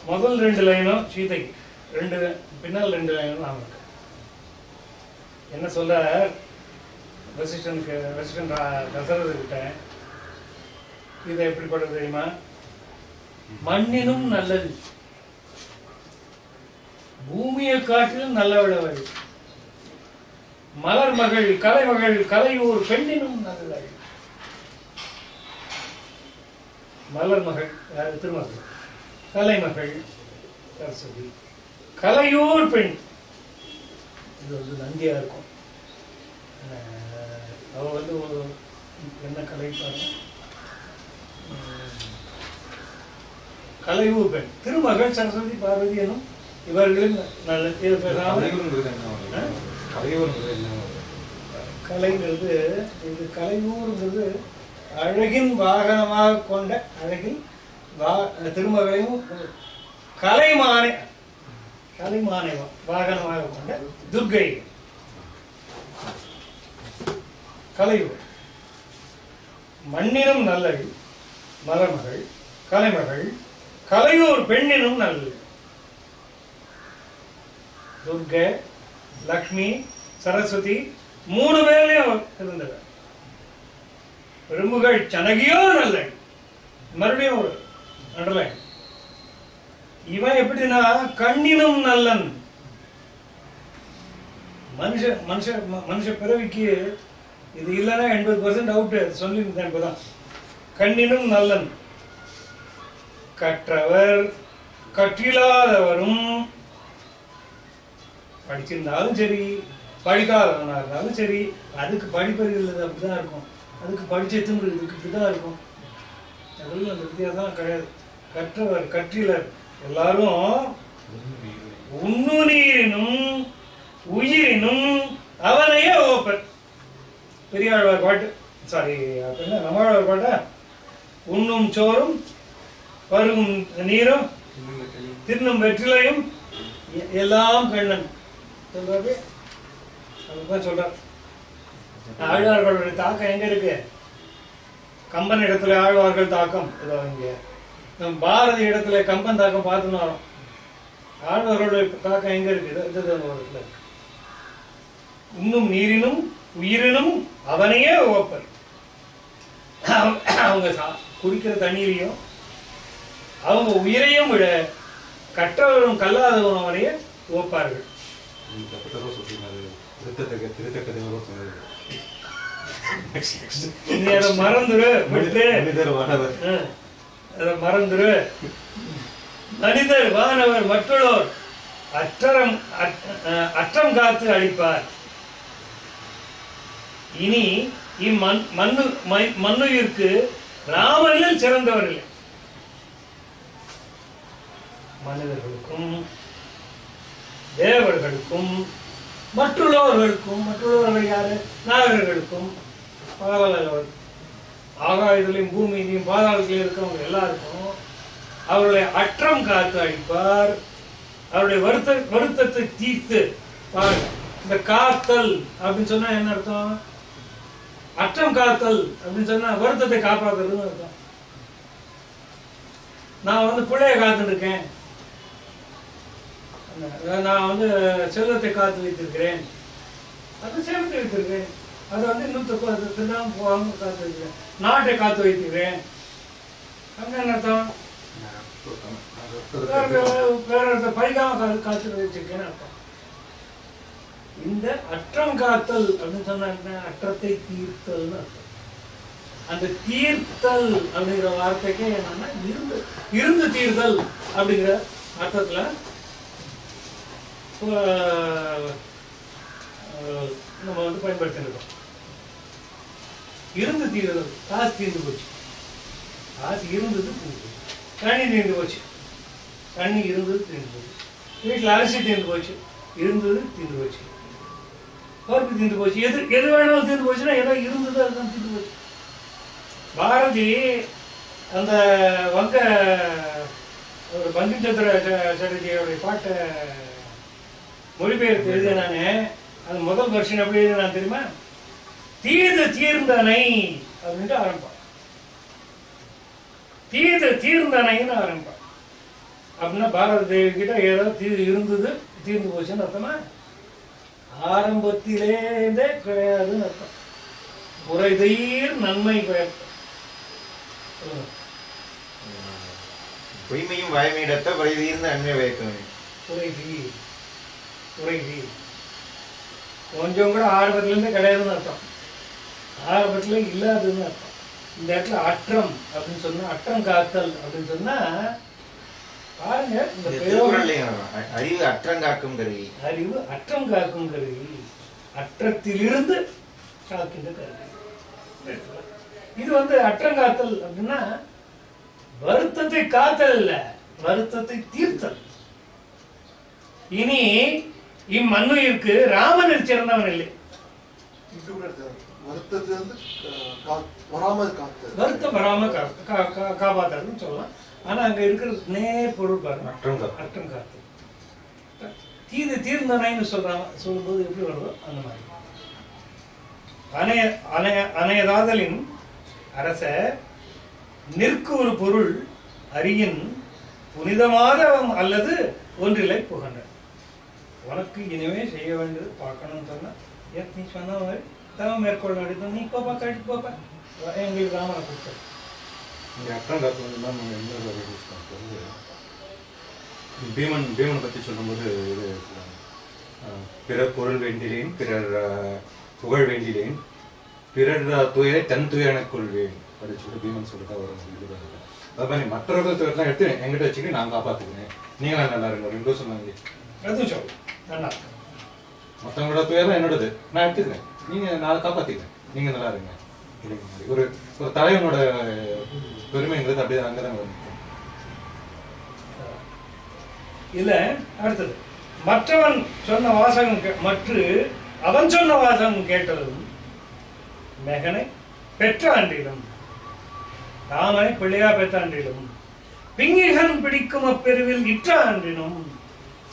முதல் 2 லைனும் சீதைக்கு, பின்னால் 2 லைனும் ராமனுக்கு. என்ன சொல்ல வசிஷ்டன் தசரதர்கிட்ட இதை எப்படி படுறது தெரியுமா? மண்ணினும் நல்லது, பூமியை காட்டிலும் நல்லவளவள், மலர் மகள் கலைமகள் கலையூர் பெண்ணினும் நல்லவள். மலர் மகள் யாரு? திருமகள். கலைமகள் சரஸ்வதி. கலையூர் பெண் இது வந்து நந்தியா இருக்கும். அவ வந்து ஒரு என்ன கலை பாருங்க, கலையூர் பெண். திருமகள் சரஸ்வதி பார்வதி எனும் இவர்களும் நல்ல கலைங்கிறது இது கலையூர்ங்கிறது அழகின் வாகனமாக கொண்ட அழகின் திருமகளையும் கலைமானை வாகனமாக கொண்ட துர்கை கலையூர். மண்ணினும் நல்லள் மலர்மகள் கலைமகள் கலையூர் பெண்ணினும் நல்ல துர்கை லக்ஷ்மி சரஸ்வதி 3 பேர்லயும் இருந்தது. பெரும்புகள் சனகியோ நல்ல. மறுபடியும் ஒரு அண்டர்லைன். இவன் எப்படின்னா கண்ணினும் நல்லன். மனுஷ பிறவிக்கு இது இல்லைன்னா 80% அவுட் சொல்லியிருந்தேன். இப்பதான் கண்ணினும் நல்லன், கற்றவர் கற்றில்லாதவரும், படிச்சிருந்தாலும் சரி படிக்காதவனா இருந்தாலும் சரி, அதுக்கு படிப்பறிவு அப்படிதான் இருக்கும். அதுக்கு படிச்சதும் இதுக்கு இப்படிதான் இருக்கும். அதெல்லாம் அந்த வித்தியாசம் கிடையாது. கற்றவர் கற்றிலர் எல்லாரும் உண்ணு நீரினும் உயிரினும் அவனையே ஓப்பர். பெரியாழ்வார் பாட்டு, சாரி நம்மாழ்வார் பாட்டா, உண்ணும் சோறும் பருகும் நீரும் தின்னும் வெற்றிலையும் எல்லாம் கண்ணன் சொல்றாரு. அதுதான் சொல்றார். ஆழ்வார்களுடைய தாக்கம் எங்க இருக்கு? கம்பன் இடத்துல ஆழ்வார்கள் தாக்கம் இதோ இங்க. நம்ம பாரதி இடத்துல கம்பன் தாக்கம் பார்த்துன்னு வரோம். ஆழ்வார்களுடைய தாக்கம் எங்க இருக்கு? உண்ணும் நீரினும் உயிரினும் அவனையே ஓப்பர். அவங்க குடிக்கிற தண்ணீரையும் அவங்க உயிரையும் விட கற்றவரும் கல்லாதவரும் அவனையே ஓப்பார்கள். நீ அதை மறந்துரு, மறந்துரு. மனிதர் வானவர் மற்றோர் அற்றம் காத்து அழிப்பார். இனி மண்ணுயிருக்கு ராமனில் சிறந்தவர் இல்லை. மனிதர்களுக்கும் தேவர்களுக்கும் மற்றவர்கள் யாரு? நாகர்களுக்கும் ஆகாயத்திலையும் பூமியிலையும் பாதாளத்திலையும் இருக்கிறவங்க எல்லாருக்கும் அவருடைய அற்றம் காத்து அழிப்பார். அவருடைய வருத்தத்தை தீர்த்து பாருங்க. இந்த காத்தல் அப்படின்னு சொன்னா என்ன அர்த்தம்? அற்றம் காத்தல் அப்படின்னு சொன்னா வருத்தத்தை காப்பாத்துறதுன்னு அர்த்தம். நான் வந்து பிள்ளைய காத்துட்டு இருக்கேன், நான் வந்து செல்வத்தை காத்து வைத்திருக்கிறேன், அது சேமித்து வைத்திருக்கிறேன், அதை வந்து இன்னும் போகாம காத்து வைக்கிறேன், நாட்டை காத்து வைத்திருக்கிறேன் அப்படின்னு அர்த்தம். வேற பழிக்காம காத்து வச்சிருக்கேன்னு அர்த்தம். இந்த அற்றம் காத்தல் அப்படின்னு சொன்னா அற்றத்தை தீர்த்தல்னு அர்த்தம். அந்த தீர்த்தல் அப்படிங்கிற வார்த்தைக்கே என்னன்னா இருந்து தீர்த்தல் அப்படிங்கிற அர்த்தத்துல நம்ம வந்து பயன்படுத்திருக்கோம். இருந்து தீர்தல், காசு தீர்ந்து போச்சு, காசு இருந்தது தீர்ந்து, தண்ணி தீர்ந்து போச்சு, தண்ணி இருந்தது தீர்ந்து போச்சு, வீட்டில் அரிசி தீர்ந்து போச்சு, இருந்தது தீர்ந்து போச்சு, பருப்பு தீர்ந்து போச்சு, எது வேணாலும் தீர்ந்து போச்சுன்னா ஏதோ இருந்தது அதுதான் தீர்ந்து போச்சு. பாரதி அந்த பங்கிம் சட்டர்ஜியோடைய பாட்டை மொழிபெயர்த்து எழுதினானே, அது முதல் வருஷன் எப்படி எழுதினான் தெரியுமா? தீர்ந்தனை அப்படின்ட்டு ஆரம்பிப்பான். தீர்ந்தனைன்னு ஆரம்பிப்பான். அப்படின்னா பாரத தேவி கிட்ட ஏதோ இருந்தது தீர்ந்து போச்சுன்னு அர்த்தமா? ஆரம்பத்திலேருந்தே கிடையாதுன்னு அர்த்தம். குறைதீர் நன்மை பயக்க. பொய்மையும் வாய்மையிடத்த குறைதீர்ந்த நன்மை பயக்கவே. குறைதீர் கொஞ்சம் கூட ஆரம்பத்திலேருந்தே கிடையாதுன்னு அர்த்தம். ஆரம்பத்துல இல்லாதுன்னு அர்த்தம். இந்த இடத்துல அற்றம் அப்படின்னு சொன்னா, அற்றம் காத்தல் அப்படின்னு சொன்னா பாருங்க, இந்த அறிவு அற்றம் காக்கும் கருவி. அறிவு அற்றம் காக்கும் கருவி, அற்றத்திலிருந்து காக்கின்ற கருவி. இது அற்றம் காத்தல் அப்படின்னா வருத்தத்தை காத்தல் இல்ல, வருத்தத்தை தீர்த்தல். இனி இம்மண்ணுயிருக்கு ராமனில் சிறந்தவன் இல்லை. வருத்தம் வராம காப்பாத்துறதுன்னு சொல்லலாம். ஆனா அங்க இருக்கிறது நேர் பொருள் பாருங்க, அற்றம் காத்தல். தீர்ந்தனைன்னு சொல்லும்போது எப்படி வருதோ அந்த மாதிரி. அணையதாதலின் அரச நிற்கு ஒரு பொருள் அறியின் புனிதமாதவம் அல்லது ஒன்றிலை புகழ. உனக்கு இனிமே செய்ய வேண்டியது பார்க்கணும்னு சொன்னா நீ சொன்ன மாதிரி தவம் மேற்கொள்ள அடித்தோம். நீ போப்பா கழித்து போப்பா, எங்களுக்கு ராமனை கொடுத்த பீமனை பற்றி சொல்லும்போது இது பிறர் பொருள் வேண்டிலேன், பிறர் புகழ் வேண்டிலேன், பிறர் துயரை தன் துயரனை கொள்வேன் அப்படின்னு சொல்லி பீமன் சொல்லிட்டு வரும். அது மாதிரி மற்றவர்கள் துயரெல்லாம் எடுத்து எங்கிட்ட வச்சுக்கிட்டு நான் காப்பாற்றுக்கிறேன், நீங்களாம் நல்லா இருங்க அப்படின்னு சொன்னாங்க. மற்றவங்களோட துயரம் என்னோடது, நான் எடுத்துக்கிறேன், நீங்க நான் காப்பாத்திக்கிறேன், நீங்க நல்லா இருங்க. ஒரு ஒரு தலைவனோட பெருமைங்கிறது அப்படியே அங்கதான் வந்து இல்ல. அடுத்தது மற்றவன் சொன்ன வாசகம் அவன் சொன்ன வாசகம் கேட்டதும் மெகனை பெற்ற அன்றிலும் ராமனை பிள்ளையா பெற்ற அன்றிலும் பிங்கிகன் பிடிக்கும் அப்பெருவில் இற்ற அன்றிலும்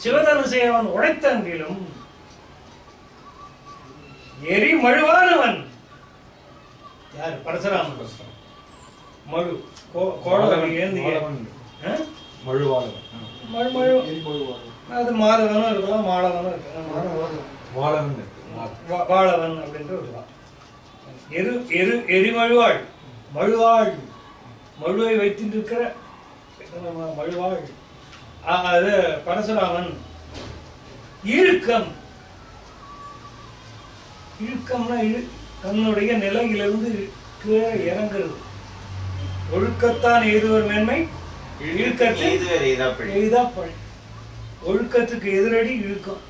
சிவதனுசை அவன் உழைத்த அன்றிலும் எரி மழுவானவன் யாரு? பரசுராமன். மழு கோடவன் ஏந்திய அது மாதவனும் இருக்கலாம், மாளவனும் இருக்கலாம். வாழவன் அப்படின்ட்டு இருக்கலாம். எரிமழுவாள், மழுவாள், மழுவை வைத்திருக்கிற மழுவாள். அது பரசுராமன். இழுக்கம், இழுக்கம்னா தன்னுடைய நிலையிலிருந்து கீழே இறங்குறது. ஒழுக்கத்தான் எய்துவர் மேன்மை, ஒழுக்கத்துக்கு எதிரடி இழுக்கம்.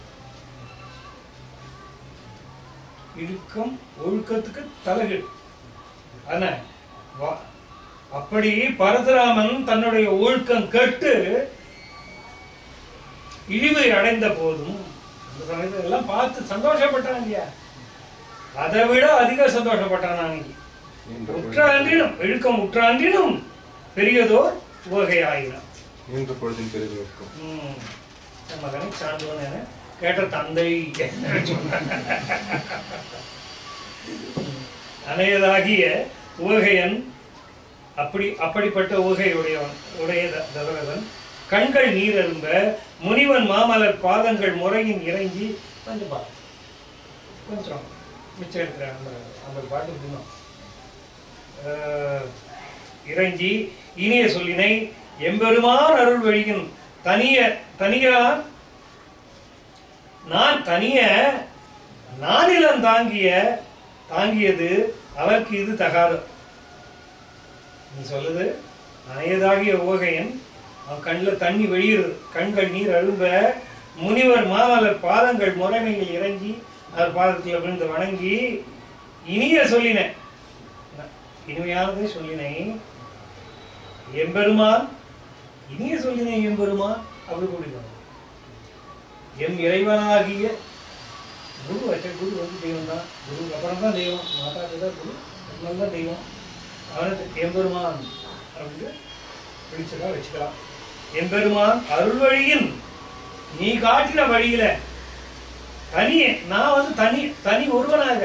இழுக்கம் ஒழுக்கத்துக்கு தலைகீழ். ஆனா அப்படி பரசுராமன் தன்னுடைய ஒழுக்கம் கெட்டு இழிவை அடைந்த போதும் அந்த சமயத்துல எல்லாம் பார்த்து சந்தோஷப்பட்டான் இல்லையா? அதை விட அதிக சந்தோஷப்பட்டான். உற்றாண்டினும் இழுக்கம் உற்றாண்டினும் பெரியதோர் உவகையாயினான். மகனை சார்ந்தவன் என கேட்ட தந்தை அணையதாகிய உவகையன். அப்படிப்பட்ட உடைய தசரதன் கண்கள் நீரரும்ப முனிவன் மாமலர் பாதங்கள் முறையின் இறங்கி கொஞ்சம் மிச்சம் இருக்கிற அந்த பாட்டு தினம் இறங்கி இனிய சொல்லினை எம்பெருமான் அருள் வழியின் தனியார் நான் தனிய நானிலம் தாங்கியது அவருக்கு இது தகாது. நீ சொல்லுது அணையதாகிய உவகையன், அவன் கண்ணில் தண்ணி வெளியிடுறது, கண்கள் நீர் அழும்ப முனிவர் மாமலர் பாதங்கள் முறைமையில் இறங்கி அவர் பாதத்தில் விழுந்து வணங்கி இனிய சொல்லின, இனிமையானதை சொல்லினை எம்பெருமான், இனிய சொல்லினை எம்பெருமான் அப்படி கூடினான். எம் இறைவனாகிய குரு குரு தெய்வம் தான், குருக்கு அப்புறம் தான் தெய்வம், மாதா பிதா குரு தான் தெய்வம். அவனுக்கு எம்பெருமான் அப்படின்னு பிடிச்சதா வச்சுக்கலாம். எம்பெருமான் அருள் வழியின் நீ காட்டின வழியில தனியே நான் தனி ஒருவனாக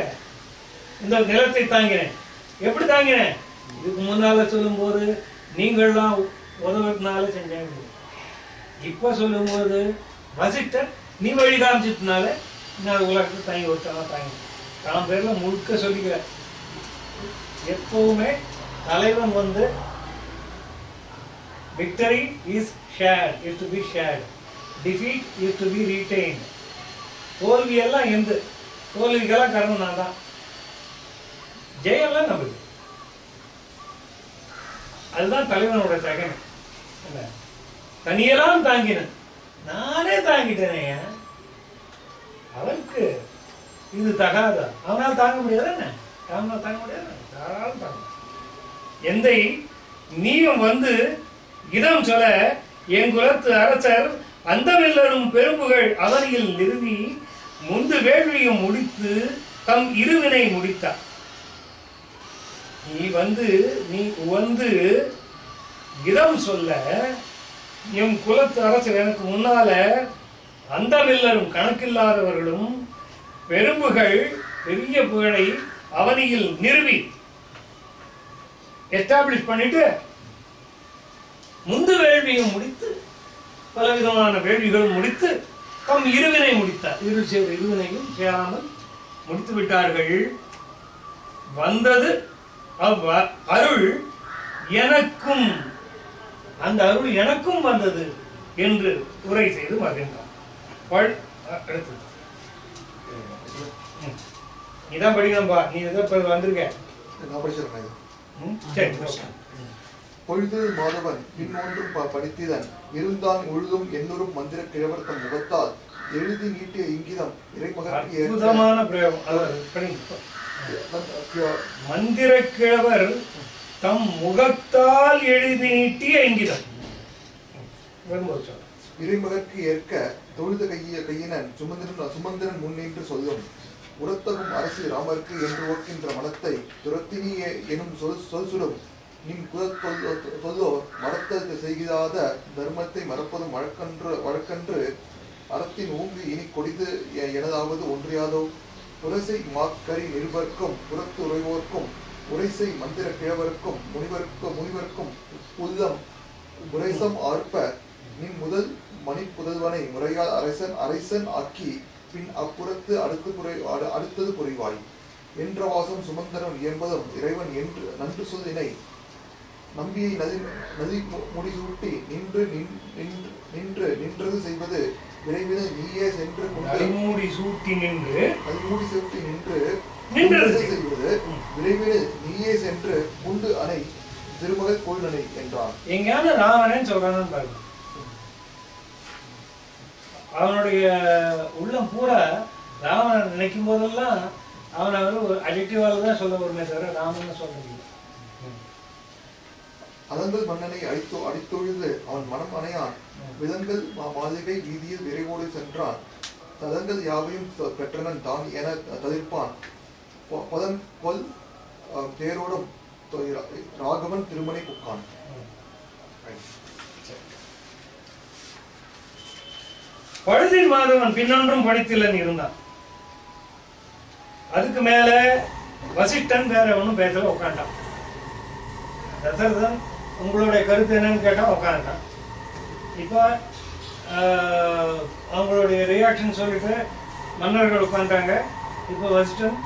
இந்த நிலத்தை தாங்கினேன். எப்படி தாங்கினேன்? இதுக்கு முன்னால சொல்லும் போது நீங்கள்லாம் உதவினால செஞ்சாங்க. இப்ப சொல்லும்போது வசிஷ்டர் நீ வழி காமிச்சதுனால நான் உலகத்தை தாங்கி ஒருத்தனா தாங்கி தான் பேர்ல முழுக்க சொல்லிக்கிற. எப்பவுமே தலைவன் வந்து victory is shared, is to be shared, defeat is to be retained. தோல்வி எல்லாம் எந்த தோல்விக்கெல்லாம் காரணம் நான் தான், ஜெயம்லாம் நமக்கு. அதுதான் தலைவனோட தகமை. தனியெல்லாம் தாங்கினேன், நானே தாங்கிட்டேனே, அவருக்கு இது தகாதா? அவனால் தாங்க முடியாது என்ன? அவனால் தாங்க முடியாது, தாராளம் தாங்க. எந்தை நீயும் வந்து இடம் சொல்ல என் குலத்து அரசர் அந்தமில்லரும் பெரும்புகள் அவனியில் நிறுவி முந்து வேள்வியும் முடித்து தம் இருவினை முடித்தார். நீ வந்து இடம் சொல்ல என் குலத்து அரசர் எனக்கு முன்னால அந்தமில்லரும் கணக்கில்லாதவர்களும் பெரும்புகள் பெரிய புகழை அவனியில் நிறுவி எஸ்டாப்ளிஷ் பண்ணிட்டு முந்து வேள்வியும் முடித்து பலவிதமான வேள்விகளும் முடித்து தம் இருவினை முடித்தார். இருள் செய்த இருவினையும் சேராமல் முடித்து விட்டார்கள். வந்தது அருள் எனக்கும், அந்த அருள் எனக்கும் வந்தது என்று உரை செய்து மகிழ்ந்தார். அடுத்தது நீதான் படிக்கணும்பா, நீ எதோ வந்திருக்க. பொழுது மாதவன் பின்னொன்றும் படித்திதன் இருந்தான் உழுதும் எண்ணூரும் மந்திர கிழவர் தம் முகத்தால் எழுதி நீட்டிய இங்கிதம் இறைமகற்கு அற்புதமான பிரயோகம். மந்திர கிழவர் தம் முகத்தால் எழுதி நீட்டிய இங்கிதம் இறைமகற்கு ஏற்க தொழுத கையினன் சுமந்திரன் முன்னின்று சொல்லும் உரத்தகும் அரசு ராமருக்கு என்று ஓக்கின்ற மனத்தை துரத்தினியே எனும் சொல் சுடும் நின் குலத்தொல்லோர் மறத்த செய்கிதாத தர்மத்தை மறப்பதும் வழக்கன்று அறத்தின் ஊங்கு இனி கொடிது எனதாவது ஒன்றியாதோ புரசை மாக்கரி நிருபர்க்கும் புறத்து உறைவோர்க்கும் உரைசை மந்திர கிழவருக்கும் முனிவர்க்கும் உள்ளம் உரைசம் ஆர்ப்ப நின் முதல் மணிப்புதல்வனை முறையால் அரசன் ஆக்கி பின் அப்புறத்து அடுத்தது புரிவாய் என்ற வாசம் சுமந்தரன் என்பதும் இறைவன் என்று நன்று சொல்லினை நம்பியை நதி முடிசூட்டி நின்றது செய்வது விரைவில் நீயே சென்று மூடி சூட்டி நின்று செய்வது விரைவில் நீயே சென்று குண்டு அணை திருமகள் கோயிலணை என்றான். எங்கேயான ராவணன் சொல்றான்னு பாருங்க. அவனுடைய உள்ளம் பூரா ராவணன் நினைக்கும் போதெல்லாம் அவன் ஒரு அடிக்டிவால தான் சொல்ல வருமே தவிர ராமன் சொல்ல முடியும். அதங்கள் மன்னனை அடித்தொழுது அவன் மனம் அணையான். விதங்கள் மாளிகை வீதியில் விரைவோடு சென்றான். ததங்கள் யாவையும் பெற்றனன் தான் என தவிர்ப்பான். பதன் கொல் தேரோடும் ராகவன் திருமணை புக்கான். பழுதின் மாதவன் பின்னொன்றும் படித்திலன் இருந்தான். அதுக்கு மேல வசிஷ்டன் வேற ஒன்னும் பேசல, உட்காண்டான். தசரதன் உங்களுடைய கருத்து என்னன்னு கேட்டா உட்காந்துட்டான். இப்ப அவங்களுடைய ரியாக்ஷன் சொல்லிட்டு மன்னர்கள் உட்காந்துட்டாங்க. இப்ப வசிஷ்டன்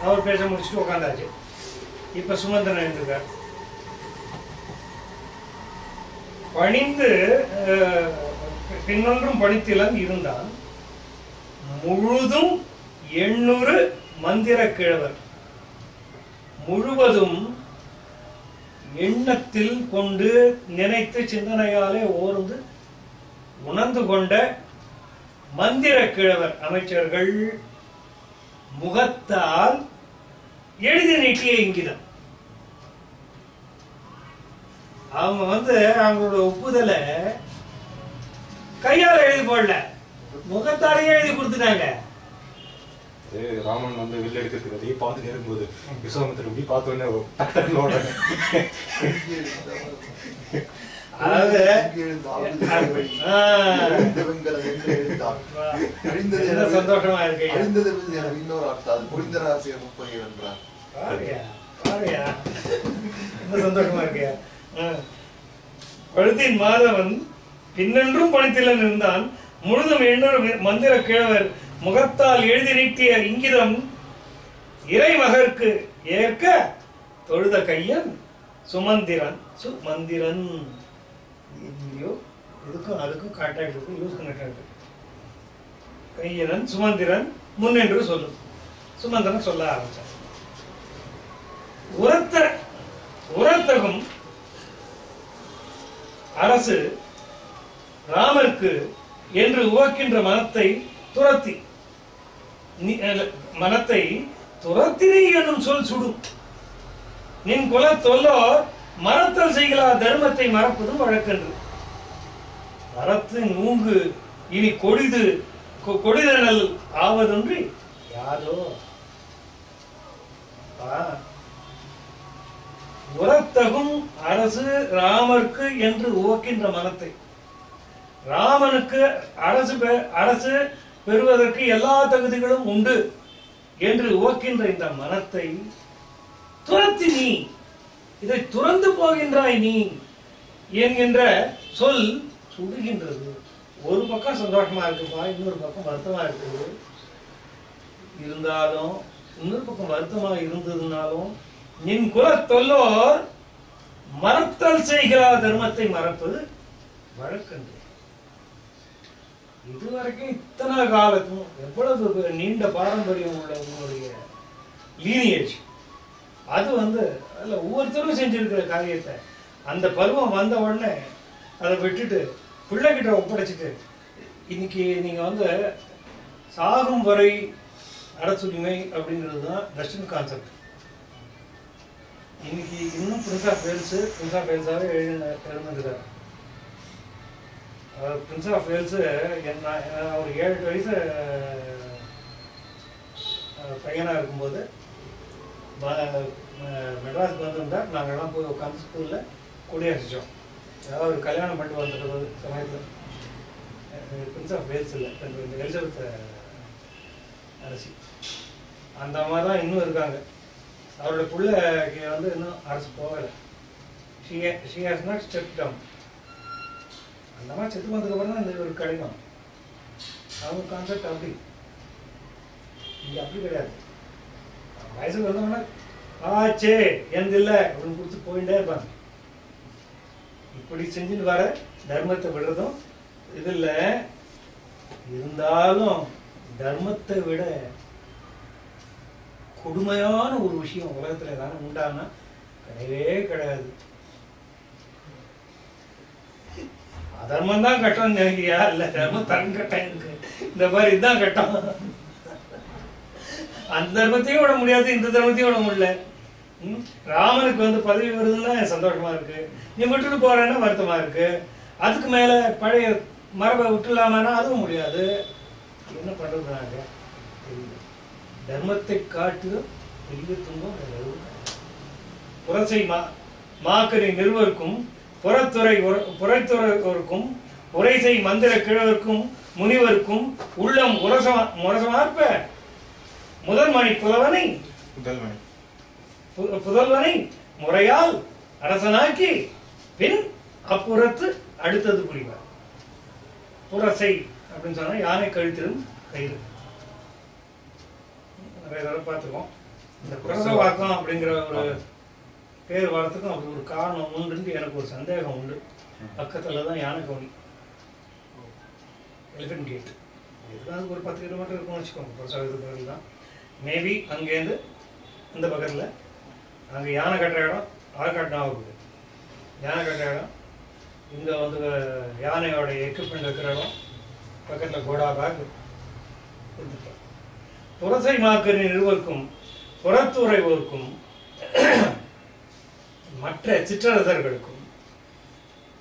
அவர் பேச முடிச்சுட்டு உட்காந்தாச்சு. இப்ப சுமந்திரன் எழுந்திருக்கார். பணிந்து பின்னொன்றும் படித்திலன் இருந்தான். முழுதும் 800 மந்திர கிழவர் முழுவதும் எண்ணத்தில் கொண்டு நினைத்து சிந்தனையாலே ஓர்ந்து உணர்ந்து கொண்ட மந்திர கிழவர் அமைச்சர்கள் முகத்தால் எழுதி நீட்டிய இங்கிதம். அவங்க அவங்களோட ஒப்புதலை கையால எழுதி போடல, முகத்தாலேயே எழுதி கொடுத்துட்டாங்க. ராமன் வில்ல எடுக்கிறதுக்கு அதையே பார்த்துட்டே இருக்கும்போது விஸ்வாமித்திரன் இப்படி பார்த்தோன்னே டக்குன்னு ஓடுறாங்க. சந்தோஷமா இருக்கு. சந்தோஷமா இருக்கியா? பழுதின் மாதவன் பின்னென்றும் பணித்திலன் இருந்தான் முழுதும் எண்ணூறு மந்திர கிழவர் முகத்தால் எழுதி நீட்டிய இங்கிதம் இறைமகற்கு ஏற்க தொழுத கையன் சுமந்திரன் இதுக்கும் அதுக்கும் கான்டாக்ட் இருக்கு, யூஸ் கனெக்ட் கையனன் சுமந்திரன் முன்னென்று சொல்லும். சுமந்திரன் சொல்ல ஆரம்பிச்சார். உரத்தகும் அரசு ராமருக்கு என்று உவக்கின்ற மனத்தை துரத்தி என்னும் சொல் சுடும். நின் குல தொல்லோ மறத்தல் செய்களா தர்மத்தை மறப்பதும் வழக்கன்று. மரத்தின் ஊங்கு இனி கொடிதனல் ஆவதொன்றி யாதோ. உரத்தகும் அரசு ராமருக்கு என்று உவக்கின்ற மனத்தை, ராமனுக்கு அரசு பெறுவதற்கு எல்லா தகுதிகளும் உண்டு என்று உவக்கின்ற இந்த மனத்தை துரத்தி நீ இதை துறந்து போகின்றாய் நீ என்கின்ற சொல் சுடுகின்றது. ஒரு பக்கம் சந்தோஷமா இருக்குப்பா, இன்னொரு பக்கம் வருத்தமா இருக்குது. இருந்தாலும் இன்னொரு பக்கம் வருத்தமா இருந்ததுனாலும் நின் குல தொல்லோர் மறத்தல் செய்கிறா தர்மத்தை மறப்பது வழக்கன்று. இதுவரைக்கும் இத்தனை காலத்தும் எவ்வளவு நீண்ட பாரம்பரியம் உள்ள உங்களுடைய லீனியேஜ், அது அதில் ஒவ்வொருத்தரும் செஞ்சிருக்கிற காரியத்தை அந்த பருவம் வந்த உடனே அதை விட்டுட்டு பிள்ளைகிட்ட ஒப்படைச்சிட்டு இன்னைக்கு நீங்கள் சாகும் வரை அரசுரிமை அப்படிங்கிறது தான் வெஸ்டர்ன் கான்செப்ட். இன்னைக்கு இன்னும் பிரின்ஸ் ஆஃப் வேல்ஸாகவே எழுந்துருக்காரு. பிரின்ஸ் ஆஃப் வேல்ஸு ஒரு 7 வயசு பையனாக இருக்கும்போது மெட்ராஸுக்கு வந்திருந்தார். நாங்கள்லாம் போய் உட்காந்து ஸ்கூலில் கொடியேற்றிச்சோம். ஏதாவது ஒரு கல்யாணம் பண்ணிட்டு வந்துட்டு சமயத்தில் பிரின்ஸ் ஆஃப் வேல்ஸ் இல்லை, இந்த எலிசபெத் அரசி அந்த அம்மா தான் இன்னும் இருக்காங்க. அவரோட பிள்ளைக்கு இன்னும் அரசு போகலை. She has not step down. அந்த மாதிரி செத்து வந்ததுக்கப்புறம் தான் இந்த ஒரு கிடைக்கும். அவங்க கான்செப்ட் அப்படி, இங்கே அப்படி கிடையாது. வயசுக்கு வந்தோம்னா ஆச்சே எந்த இல்லை அப்படின்னு கொடுத்து போயிட்டே இருப்பாங்க. இப்படி செஞ்சுட்டு வர தர்மத்தை விடுறதும் இதில் இருந்தாலும் தர்மத்தை விட கொடுமையான ஒரு விஷயம் உலகத்தில் ஏதாவது உண்டானா கிடையவே கிடையாது. அதர்மம் தான் கட்டம் நினைக்கிறியா? இல்லை தர்மம் தரம் கட்டம் இருக்கு, இந்த மாதிரி இதுதான் கட்டம். அந்த தர்மத்தையும் விட முடியாது, இந்த தர்மத்தையும் விட முடியல. ராமனுக்கு பதவி வருதுன்னா சந்தோஷமா இருக்கு, நீ விட்டுட்டு போறேன்னா வருத்தமா இருக்கு. அதுக்கு மேல பழைய மரபை விட்டுலாமான்னா அதுவும் முடியாது. என்ன பண்றது? நாங்க தர்மத்தை காட்டிலும் பெரிய துன்பம் புரசை மாக்கரி நிறுவருக்கும் புறத்துறைக்கும் உரைசை மந்திர கிழவருக்கும் முனிவருக்கும் உள்ளம் முரசமார்ப்ப முதல்மணி புதல்வனை முறையால் அரசனாக்கி பின் அப்புறத்து அடுத்தது புரிவார். புரசை அப்படின்னு சொன்னா யானை கழுத்திலும் கயிறு. நிறைய தடவை பார்த்துருக்கோம். இந்த புரசவாக்கம் அப்படிங்கிற ஒரு பேர் வரத்துக்கும் அப்படி ஒரு காரணம் உண்டு. எனக்கு ஒரு சந்தேகம் உண்டு. பக்கத்துல தான் யானை கவுனி, எலிஃபென்ட் கேட். இதுதான் ஒரு 10 கிலோமீட்டர் இருக்கும்னு வச்சுக்கோங்க. புரசவாக்கத்துக்கு பக்கத்தில் தான். மேபி அங்கேருந்து இந்த பக்கத்தில் அங்கே யானை கட்டுற இடம் ஆற்காட்டினாவுக்கு யானை கட்டுற இடம், இங்கே யானையோட எக்யூப்மெண்ட் வைக்கிற இடம் பக்கத்தில் கோடாபாக் கொடுத்துருப்பாங்க. புரசை மாக்கரி நிறுவருக்கும் புறத்துறைவோருக்கும் மற்ற சிற்றரசர்களுக்கும்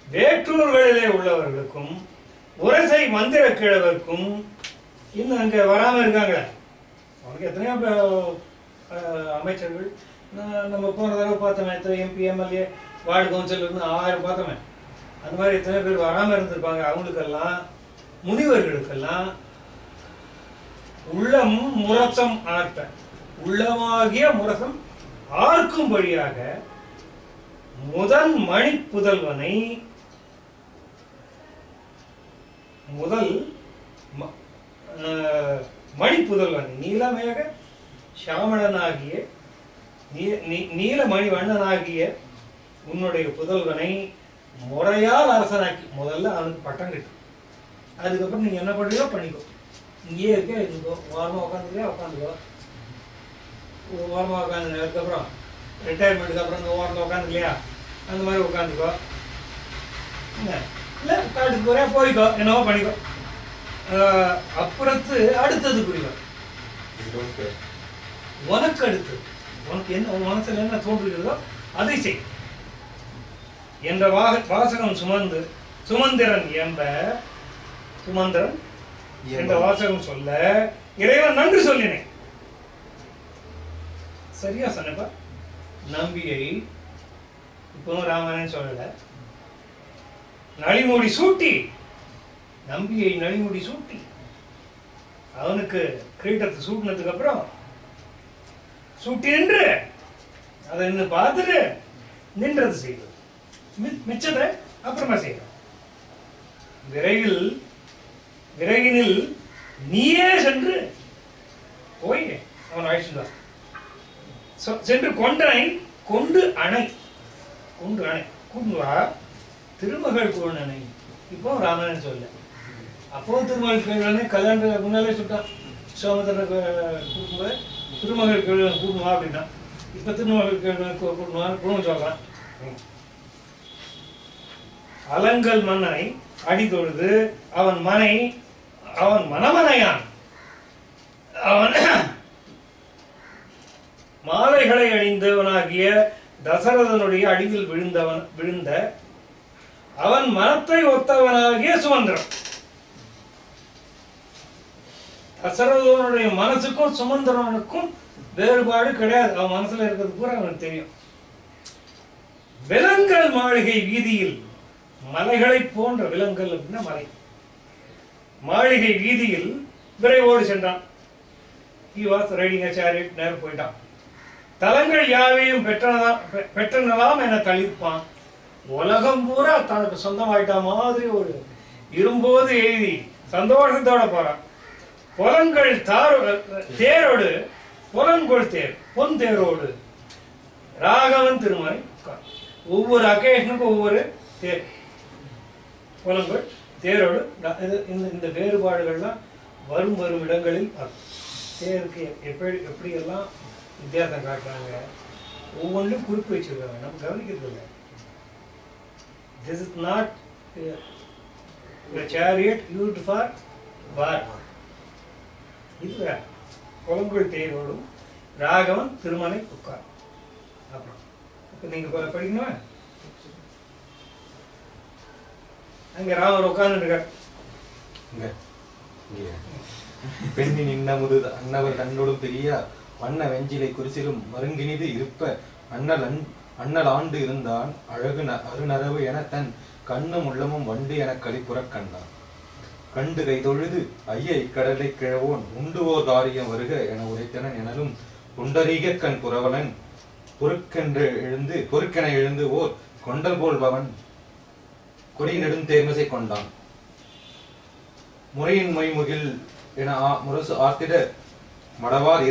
வேற்றூர்களிலே உள்ளவர்களுக்கும் உரசை மந்திர கிழவருக்கும் இன்னும் அங்கே வராமல் இருக்காங்களே. அவனுக்கு எத்தனையோ அமைச்சர்கள் நம்ம போன தடவை பார்த்தோமே, எத்தனை MP MLA வார்டு கவுன்சில் 1000 பார்த்தோமே. அந்த மாதிரி எத்தனை பேர் வராமல் இருந்திருப்பாங்க. அவங்களுக்கெல்லாம் முனிவர்களுக்கெல்லாம் உள்ளம் முரசம் ஆர்த்த உள்ளமாகிய முரசம் ஆர்க்கும்படியாக முதன் மணி புதல்வனை முதல் மணிப்புதல்வன் நீலமேக சாமணனாகிய நீலமணி வண்ணனாகிய உன்னுடைய புதல்வனை முறையால் அரசனாக்கி முதல்ல அவனுக்கு பட்டம் கட்டு. அதுக்கப்புறம் நீங்க என்ன பண்றீங்களோ பண்ணிக்கோ. இங்கேயே இருக்க இருந்துக்கோ, ஓரமா உட்காந்துக்கோ உட்காந்துக்கோ, ஓரமா உட்காந்து அதுக்கப்புறம் ரிட்டையர்மெண்ட்டுக்கு அப்புறம் இந்த ஓரத்தில் உட்காந்துக்கலையா அந்த மாதிரி உட்காந்துக்கோ. இல்லை காட்டுக்கு போறே போய்க்கோ, என்னவோ பண்ணிக்கோ. அப்புறத்து அடுத்தது புரியும். உனக்கு அடுத்தது உனக்கு என்ன உன் மனசுல என்ன தோன்றுகிறதோ அதை செய் என்ற வாசகம் சுமந்திரன் சுமந்திரன் என்ற வாசகம் சொல்ல இறைவன் நன்றி சொல்லினேன். சரியா சொன்னப்பா. நம்பியை இப்போ ராமனே சொல்லல, நளிமுடி சூட்டி நம்பியை நளிமுடி சூட்டி அவனுக்கு கிரீட்டத்தை சூட்டினதுக்கு அப்புறம் சூட்டி நின்று அதை இன்னும் பார்த்துட்டு நின்றது செய்வது, மிச்சத்தை அப்புறமா செய்யணும். விரைவினில் நீயே சென்று போய் அவன் அழைச்சுதான் சென்று கொண்டு அணை கொண்டு வா திருமகள் கோணனை. இப்போ ராமன் சொல்ல, அப்போ திருமகள் கேள்வனை கல்யாண முன்னாலே சுட்டான். சோமதனை கூட்டும்போது திருமகள் கேள்வன் கூட்டுவா அப்படின்னா, இப்ப திருமகள் கேள்வன் கூட்டுவான்னு குடும்பம் சொல்லலாம். அலங்கல் மன்னனை அடி தொழுது அவன் மனமனையான். அவன் மாலைகளை அணிந்தவனாகிய தசரதனுடைய அடியில் விழுந்த அவன் மனத்தை ஒத்தவனாகிய சுமந்திரன். தசரதனுடைய மனசுக்கும் சுமந்திரனுக்கும் வேறுபாடு கிடையாது. அவன் மனசுல இருக்கிறது பூரா அவனுக்கு தெரியும். விலங்கல் மாளிகை வீதியில், மலைகளை போன்ற விலங்கல் அப்படின்னா மலை, மாளிகை வீதியில் விரைவோடு சென்றான். He was riding a chariot, நேரம் போயிட்டான். தலங்கள் யாவையும் பெற்றனலாம் என தளிர்ப்பான். உலகம் பூரா தனக்கு சொந்தமாயிட்டா மாதிரி ஒரு இரும்போது எழுதி சந்தோஷத்தோட போறான். புலன்கள் தேரோடு புலன்கொள் தேர் பொன் தேரோடு ராகவன் திருமலை. ஒவ்வொரு அக்கேஷனுக்கும் ஒவ்வொரு தேர், புலன்கள் தேரோடு. இந்த வேறுபாடுகள்லாம் வரும் இடங்களில் தேருக்கு எப்படியெல்லாம் வித்தியாசம் காட்டுறாங்க, ஒவ்வொன்றும் குறிப்பு வச்சிருக்காங்க. நம்ம கவனிக்கிறது இல்லை. This is not a chariot used for war. இது புலன்கொள் தேரோடும் ராகவன் திருமலை உட்கார். அப்புறம் இப்ப நீங்க படிக்கணுமா? அங்க ராமர் உட்கார்ந்து இருக்கார். பெண்ணின் இன்னமுது அன்னவர் தன்னோடும் பெரிய வண்ண வெஞ்சிலை குறிசிலும் மருங்கினிது இருப்ப அண்ணல் ஆண்டு இருந்தான் அருநரவு என தன் கண்ணும் உள்ளமும் வண்டு என களிப்புறக் கண்டான். கண்டு கை தொழுது ஐய இக்கடலை கிழவோன் உண்டுவோர் காரியம் வருக என உரைத்தனன் எனலும் புண்டரீக கண் புரவலன் பொறுக்கென எழுந்து ஓர் கொண்டல் போல் பவன் கொடி நெடும் தேர்மசை கொண்டான். முறையின் மொய்முகில் என முரசு ஆர்த்திட மடவால்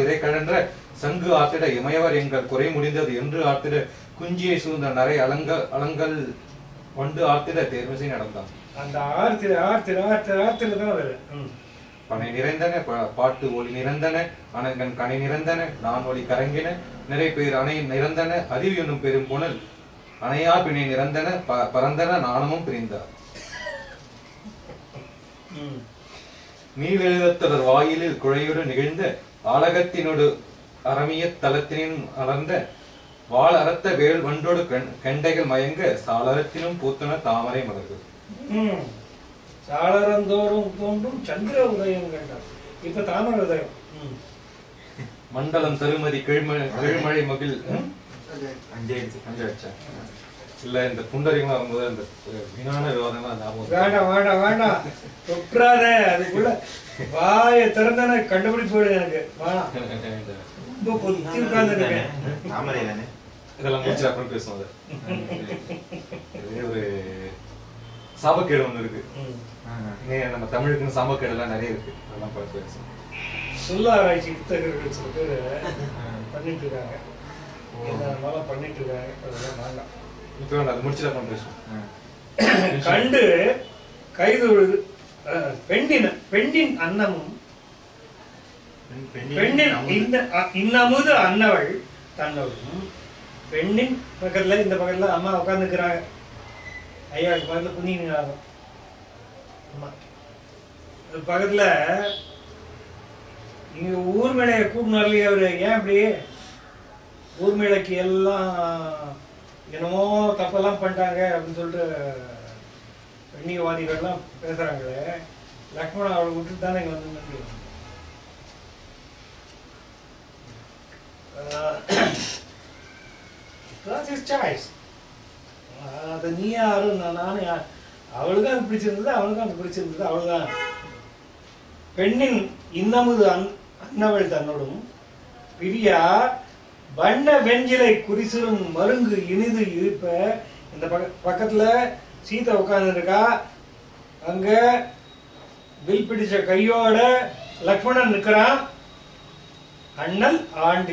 இறை கழன்ற சங்கு ஆர்த்திட இமையவர் எங்கள் குறை முடிந்தது என்று ஆர்த்திட குஞ்சியை சூழ்ந்த நரை அலங்கல் வண்டு ஆர்த்திட தேர்மசை நடந்தான். அந்த ஆர்த்தில தான் வருது. பனை நிறைந்தன பாட்டு ஒளி நிறைந்தன அனங்கன் கனை நிறைந்தன நான் ஒளி கரங்கின நிறை பேர் அணை நிறைந்தன அறிவு என்னும் பெரும் புனல் அணையா பிணை நிறந்தன பரந்தன நாணமும் பிரிந்தார். நீலெழுதத்தவர் வாயிலில் குழையோடு நிகழ்ந்த ஆலகத்தினோடு அரமிய தலத்தினின் அலர்ந்த வாள் அறத்த வேல் வண்டோடு கெண்டைகள் மயங்க சாளரத்திலும் பூத்தன தாமரை மலர்கள். சாளரந்தோறும் தோன்றும் சந்திர உதயம் கண்டார். இப்ப தாமரை உதயம். மண்டலம் தருமதி கீழ்மழை மகிழ் இல்ல இந்த புண்டரிகமா வரும்போது அந்த வீணான விவாதம்லாம் வேண்டாம் வேண்டாம் தொற்றாத. அதுக்குள்ள வாய திறந்தான கண்டுபிடிச்சு போயிடுது எனக்கு. ரொம்ப பொத்தி உட்கார்ந்து இருக்கேன். இதெல்லாம் முடிச்சு அப்புறம் பேசுவோம். ஒரு சாபக்கேடு ஒன்று இருக்கு. ம். நம்ம தமிழுக்குன்னு சாபக்கேடுலாம் நிறைய இருக்கு. அதெல்லாம் பார்த்து பேசுவோம். சொல்லாராய்ச்சி புத்தகர்கள் சில பேர் பண்ணிட்டு இருக்காங்க. என்னென்னலாம் பண்ணிட்டு இருக்காங்க அதெல்லாம் வேண்டாம். இப்போ அது முடிச்சுட்டு பேசுவோம். கண்டு கைதொழுது பெண்ணின் அன்னமும் பெண்ணின் இன்னமுது அன்னவள் தன்னவளும். பெண்ணின் பக்கத்துல இந்த பக்கத்துல அம்மா உட்காந்துக்கிறாங்க, ஐயாவுக்கு பக்கத்துல குனிங்கிறாங்க. அம்மா பக்கத்துல இங்க ஊர் மேலைய கூப்பினார்லையே அவரு, ஏன் அப்படி ஊர் மேலைக்கு எல்லாம் என்னமோ தப்பெல்லாம் பண்ணிட்டாங்க அப்படின்னு சொல்லிட்டு பெண்ணியவாதிகள்லாம் பேசுறாங்களே, லக்ஷ்மணன் அவளை விட்டுட்டு தானே இங்க வந்து அது நீ யாரும் நானும் யார், அவளுக்கு அது பிடிச்சிருந்தது அவனுக்கும் அது பிடிச்சிருந்தது, அவ்வளவுதான். பெண்ணின் இன்னமுது அன்னவள் தன்னோடும் பிரியா வண்ண வெஞ்சிலை குறிசிலும் மருங்கு இனிது இருப்ப. இந்த பக்கத்துல சீதை உட்கார்ந்து இருக்கா, அங்க வில் பிடிச்ச கையோட லக்ஷ்மணன் நிற்கிறான். அண்ணல் ஆண்டு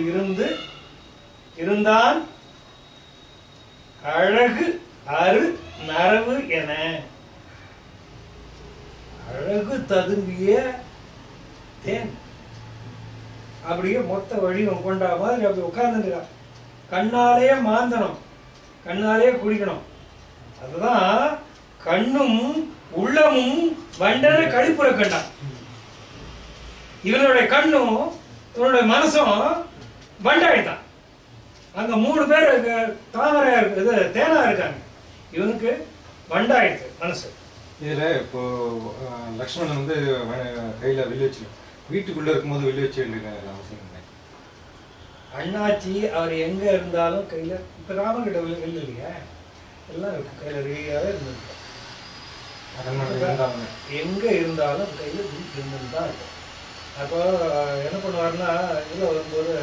இருந்தான் அழகு அரு நரவு என. அழகு ததும்பிய தேன் அப்படியே மொத்த வடிவம் கொண்டா மாதிரி அப்படி உட்கார்ந்துருக்கா. கண்ணாலே மாந்தனம், கண்ணாலே குடிக்கணும். அதுதான் கண்ணும் உள்ளமும் வண்டன கழிப்புற கண்டான். இவனுடைய கண்ணும் இவனுடைய மனசும் வண்டாயிட்டான். அங்க 3 பேர் தாமரை இது தேனா இருக்காங்க, இவனுக்கு வண்டாயிடுச்சு மனசு. இதுல இப்போ லக்ஷ்மணன் வந்து கையில வில்லு வச்சு வீட்டுக்குள்ள இருக்கும்போது வில்லு வச்சு அவசியம் இல்லை. அண்ணாச்சி அவர் எங்க இருந்தாலும் கையில, இப்ப ராமகிட்ட வில்லு இல்லையா, எல்லாம் இருக்கு கையில ரெடியாவே இருந்திருக்கு. எங்க இருந்தாலும் கையில வில் தான் இருக்கும். அப்போ என்ன பண்ணுவாருன்னா, இதுல வரும்போது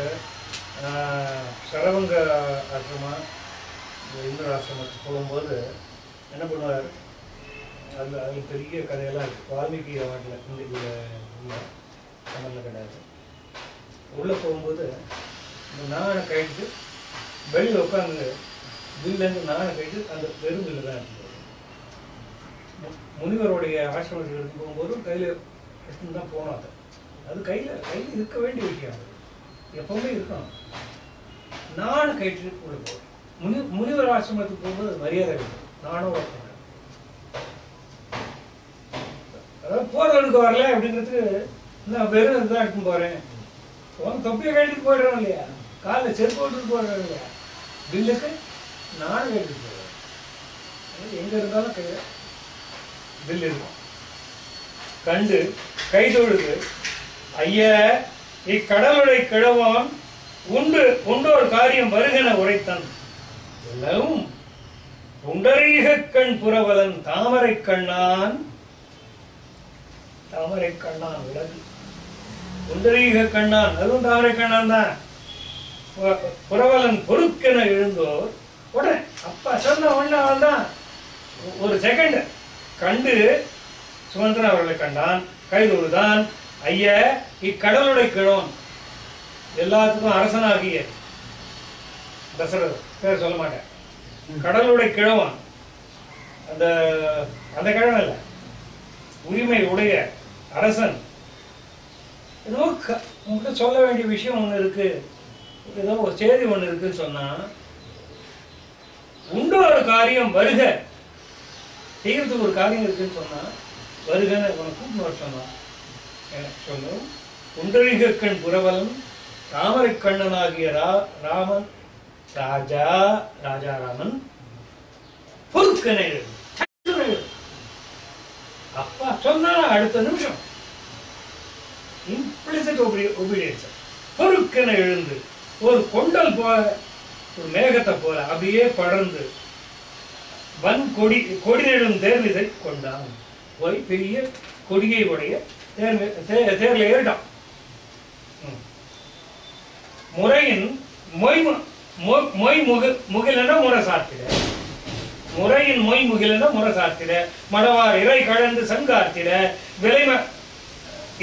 சரவங்க ஆசிரமம் இந்திர ஆசிரமத்துக்கு போகும்போது என்ன பண்ணுவார், அது பெரிய கதையெல்லாம் இருக்கு. வால்மீகி வாட்டில் இந்த தமிழில் கிடையாது. உள்ளே போகும்போது இந்த நாணை கழிட்டு வெளியில் உட்காந்து வில்லேருந்து நாணை கழிட்டு அந்த வெறும் வில்லு தான் எடுத்து முனிவருடைய ஆசிரமத்துக்கு எடுத்து போகும்போது கையில் எடுத்துன்னு தான் போனோம். அது கையில் இருக்க வேண்டிய விஷயம், எப்பவுமே இருக்கணும். நாணை கழிட்டு உள்ள போகிறேன். முனிவர் ஆசிரமத்துக்கு போகும்போது அது மரியாதை இருக்கும். நானும் வைக்கிறேன், அதாவது போறவனுக்கு வரல அப்படிங்கிறதுக்கு நான் வெறும் இதுதான் எடுத்துன்னு போறேன். தொப்பியை கழிட்டு போயிடுறோம் இல்லையா, காலில் செருப்பு போட்டுட்டு போடுறோம் இல்லையா, பில்லுக்கு நானும் கழிட்டு போடுறேன். எங்க இருந்தாலும் கையில் பில் இருக்கும். கண்டு கைதொழுது ஐய இக்கடலுடை கிழவான் உண்டோர் காரியம் வருகன உரைத்தன் எல்லாம் புண்டரீக கண் புறவலன் தாமரை கண்ணான் விலகு. புண்டரீக கண்ணான், அதுவும் தாமரை கண்ணான் தான். புறவலன் பொறுக்கென எழுந்தோர் உடனே அப்பா சொன்ன ஒண்ணு அவன் தான் ஒரு செகண்ட் கண்டு சுமந்திரன் அவர்களை கண்டான். கைதொழுதான் ஐய இக்கடலுடை கிழவன், எல்லாத்துக்கும் அரசனாகிய தசரதன் பேர் சொல்ல மாட்டேன், கடலுடைய கிழவன், அந்த கிழவன் இல்ல, உரிமை உடைய அரசன். ஏதோ உங்ககிட்ட சொல்ல வேண்டிய விஷயம் ஒண்ணு இருக்கு, ஏதோ ஒரு செய்தி ஒண்ணு இருக்குன்னு சொன்னா, உண்டு ஒரு காரியம் வருக, செய்யறதுக்கு ஒரு காரியம் இருக்குன்னு சொன்னா வருகன்னு உனக்கு கூப்பிட்டு வர சொன்னான். சொன்னோம் குண்டரிகக்கண் புறவலன் தாமரை கண்ணனாகிய ராமன் ராஜாராமன் பொறுக்கனை அப்பா சொன்னா அடுத்த நிமிஷம் இம்ப்ளிசிட் ஒபீடியன்ஸ். பொறுக்கனை எழுந்து ஒரு கொண்டல் போல, ஒரு மேகத்தை போல அப்படியே படர்ந்து வன் கொடிநெடும் தேர்விதை கொண்டான். போய் பெரிய கொடியை உடைய தேர்ல ஏறிட்டான். முறையின் மொய் முகிலன முறை சாத்திட, முறையின் மொய் முகிலன முறை சாத்திட மடவார் இறை கழந்து சங்காத்திட விலைம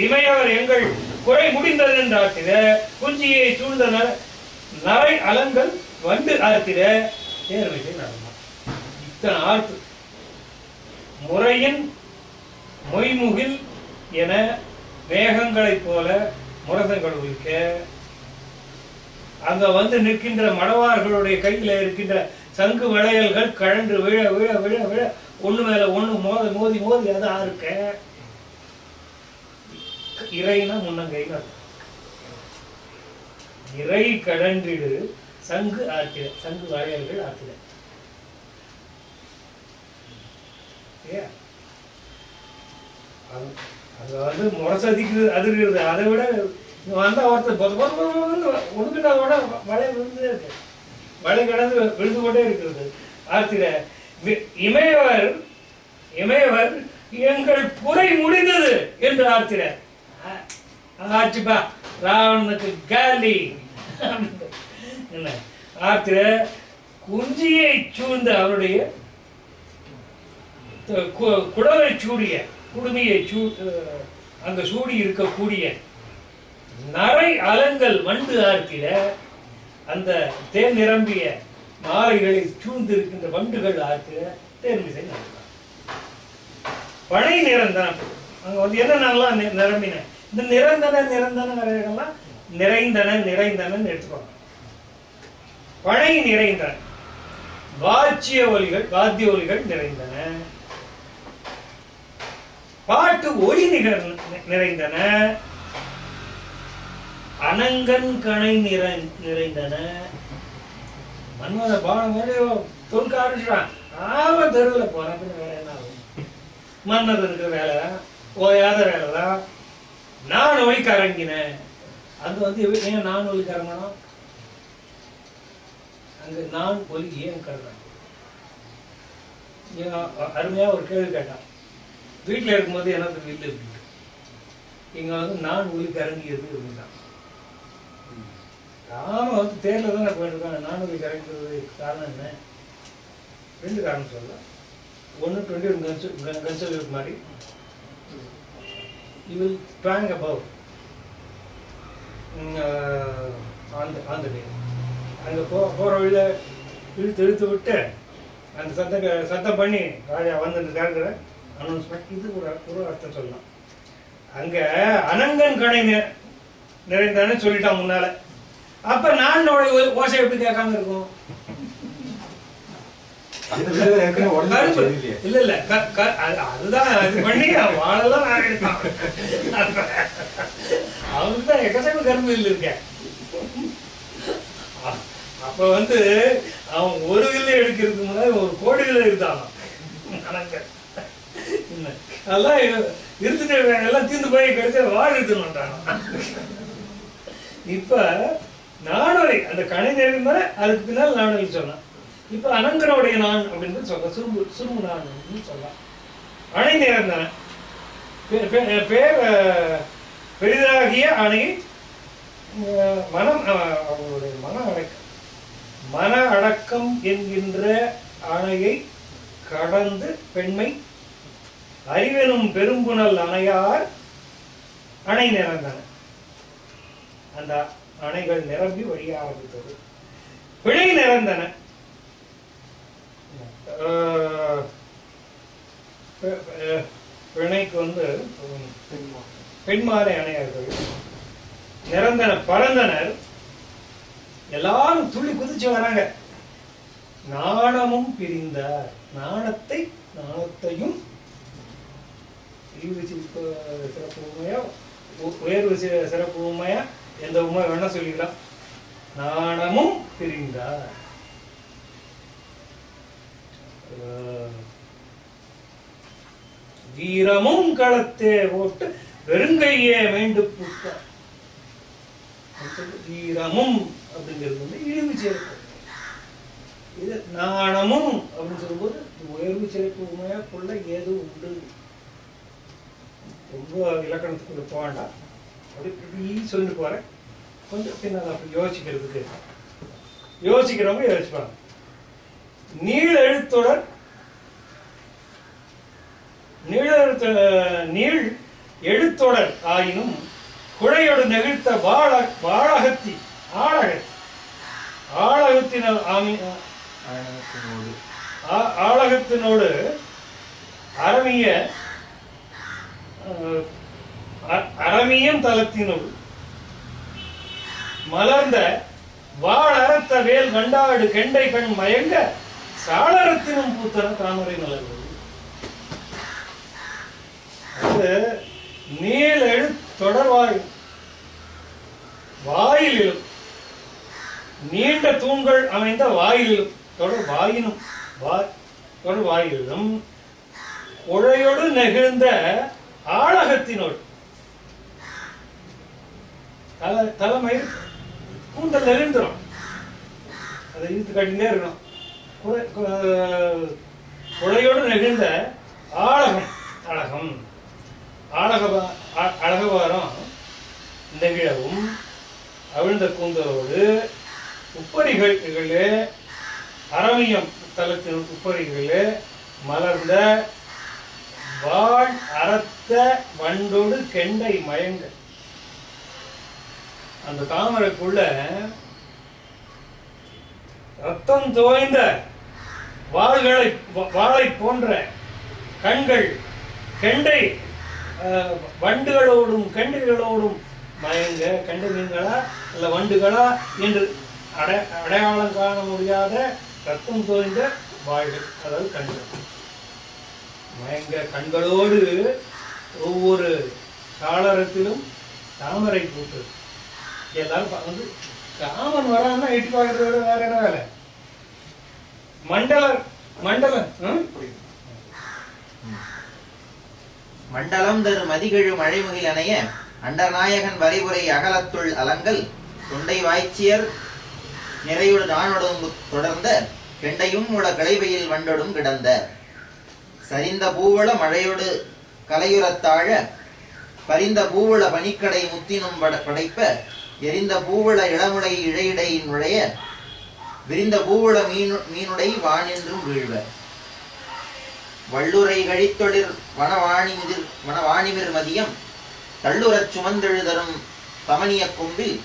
இமையவர் எங்கள் குறை முடிந்தது என்றாத்திட குஞ்சியை சூழ்ந்த நரை அலங்கள் வண்டு ஆர்த்திட தேர்விசை நடமா. இத்தனை ஆர்த்து முறையின் மொய்முகில் என மேகங்களைப் போல முரசங்கள் ஒலிக்க அங்க வந்து நிற்கின்ற மடவார்களுடைய கையில இருக்கின்ற சங்கு வளையல்கள் கழன்று விழ விழ விழ விழ ஒண்ணு மேல ஒண்ணு மோதி மோதி மோதி அது ஆறுக்க இறைனா முன்னங்கைன்னு இறை கடன்றிடு சங்கு ஆற்றிட சங்கு வளையல்கள் ஆற்றிட. அங்க வந்து முரசதிக்கு அதிர்கிறது. அதை விட வந்தா ஒருத்தர் ஒண்ணுக்கிட்ட விட மழை விழுந்தே இருக்கு, மழை கடந்து விழுந்து கொண்டே இருக்கிறது. ஆர்த்திட இமையவர் இமையவர் எங்கள் குறை முடிந்தது என்று ஆர்த்திட. ஆச்சுப்பா ராவணனுக்கு காலி என்ன ஆர்த்திட குஞ்சியை சூழ்ந்த அவருடைய குடலை சூடிய குடுமையை அங்க சூடி இருக்கக்கூடிய நரை அலங்கள் வண்டு ஆர்த்திட அந்த தேன் நிரம்பிய மாலைகளை சூழ்ந்து இருக்கின்ற வண்டுகள் ஆர்த்திட தேர்மிசை நடந்தார். பனை நிரந்தனம் அங்க வந்து என்னென்னலாம் நிரம்பின இந்த நிரந்தன நிரந்தன நிறையெல்லாம் நிறைந்தன நிறைந்தனன்னு எடுத்துக்கோங்க. பனை நிறைந்தன வாத்திய ஒலிகள் நிறைந்தன, பாட்டு ஒளி நிறைந்தன, அனங்கன் கணை நிறைந்தன. மன்மத பானம் தொல்க ஆரம்பிச்சான். தெருவில் போன பின்ன வேலை என்ன ஆகும்? மன்னதனுக்கு வேலைதான், ஓயாத வேலைதான். நான் ஒளி கரங்கினேன். அது வந்து ஏன் நான் ஒளி கரங்கணும்? அங்க நான் ஒலி ஏன் கரங்க? அருமையா ஒரு கேள்வி கேட்டான். வீட்டில் இருக்கும்போது எனக்கு இல்லை அப்படின்னு இங்க வந்து நான் ஒளி கரங்கியது அப்படின்னா நாம வந்து தேர்ல தானே போயிருக்காங்க. நான் ஒளி கரங்கிறது காரணம் என்ன? 2 காரணம் சொல்லலாம். ஒன்று 21 கன்சல் மாதிரி you will twang above on the day. அங்கே போகிற வழியில இழுத்து விட்டு அந்த சத்தம் பண்ணி ராஜா வந்துருக்காருங்கிற அனௌன்ஸ்மெண்ட். இது ஒரு அர்த்தம் சொல்லலாம். அங்க அனங்கன் கடை நிறைந்தான்னு சொல்லிட்டான் முன்னால. அப்ப நான் ஓசை எப்படி கேட்காம இருக்கும்? இல்ல இல்ல அதுதான் அது பண்ணி வாழலாம் எடுத்தான். அவனுக்கு தான் எக்கச்சக்க கரும்பு இல்லை இருக்க. அப்ப வந்து அவன் ஒரு வில்ல எடுக்கிறதுக்கு முன்னாடி ஒரு கோடி வில்ல எடுத்தான். அதெல்லாம் இருந்துட்டு எல்லாம் தீர்ந்து போய் கிடைச்ச வாழ் எடுத்துட்டான். இப்ப நானொலி அந்த கணை நெறிந்த அதுக்கு பின்னால் நானொலி சொன்னான். இப்ப அனங்கனுடைய நான் அப்படின்னு சொல்ல சுரும்பு நான் சொல்லலாம். அணை நிறந்தன பெரிதாகிய அணையை அவங்களுடைய மன அடக்கம் என்கின்ற அணையை கடந்து பெண்மை அறிவெனும் பெரும்புணல் அணையார் அணை நிறந்தன. அந்த அணைகள் நிரம்பி வழிய ஆரம்பித்தது. பிழை நிறந்தன பிணைக்கு வந்து பெண்மாலை அணையார்கள் நிறந்தன பறந்தனர். எல்லாரும் துள்ளி குதிச்சு வராங்க. நாணமும் பிரிந்தார். நாணத்தையும் சிறப்பு உண்மையா உயர்வு சிறப்பு உண்மையா எந்த உண்மை வேணா சொல்லிக்கலாம். நாணமும் பிரிந்தார். வீரமும் களத்தே ஓட்டு வெறுங்கையே மீண்டு புட்டார். வீரமும் அப்படிங்கிறது வந்து இழிவு சிறப்பு. இது நாணமும் அப்படின்னு சொல்லும்போது உயர்வு சிறப்பு உண்மையா கொள்ள ஏதோ உண்டு. ரொம்ப இலக்கணத்துக்குள்ள போக வேண்டாம். அப்படி சொல்லிட்டு போறேன். கொஞ்சம் பின்னால் அப்படி யோசிக்கிறவங்க யோசிப்பாங்க. நீள எழுத்தொடர் நீள் எழுத்தொடர் ஆயினும் குழையோடு நெகிழ்த்த வாழகத்தி ஆழகத்தினோடு அரமியம் தலத்தினுள் மலர்ந்த வாழறத்த வேல் கண்டாடு கெண்டை கண் மயங்க சாளரத்தினும் பூத்தன தாமரை மலர்வது. அது நீள் எழுத்தொடர்வாய் வாயிலும் நீண்ட தூண்கள் அமைந்த வாயிலும் தொடர் வாயிலும் குழையோடு நெகிழ்ந்த ஆழகத்தினோடு தலைமை கூந்தல் நெகிழ்ந்துடும். அதை இழுத்து கட்டினே இருக்கணும். குழையோடு நெகிழ்ந்த அழகவாரம் நெகிழவும் அவிழ்ந்த கூந்தலோடு உப்பரிகளிலே அரமியம் தலத்தின் உப்பரிகளிலே மலர்ந்த வாழ் அறத்த வண்டோடு கெண்டை மயங்க. அந்த தாமரைக்குள்ள ரத்தம் தோய்ந்த வாளை போன்ற கண்கள் கெண்டை வண்டுகளோடும் கெண்டைகளோடும் மயங்க. கெண்டை மீன்களா இல்ல வண்டுகளா என்று அடையாளம் காண முடியாத ரத்தம் தோய்ந்த வாள்கள், அதாவது கண்கள் மயங்க. கண்களோடு ஒவ்வொரு காலரத்திலும் தாமரை பூத்து. எல்லாரும் வந்து காமன் வரான்னா எட்டி பார்க்கறத வேற என்ன வேலை? மண்டலம் தரு மதிகழு மழைமுகில் அணைய அண்டநாயகன் வரைமுறை அகலத்துள் அலங்கல் தொண்டை வாய்ச்சியர் நிறையுடு நானொடும் தொடர்ந்த கெண்டையும் உள களைவையில் வண்டொடும் கிடந்த சரிந்த பூவள மழையோடு கலையுறத்தாழ பரிந்த பூவள பனிக்கடை முத்தினும் படைப்ப எரிந்த பூவள இளமுளை இழையிடையின் நுழைய விரிந்த பூவள மீனுடை வானின்றும் வீழ்வ வள்ளுரை கழித்தொழிர் வனவாணிமிர் மதியம் தள்ளுறச் சுமந்தெழுதரும் தமனிய கொம்பில்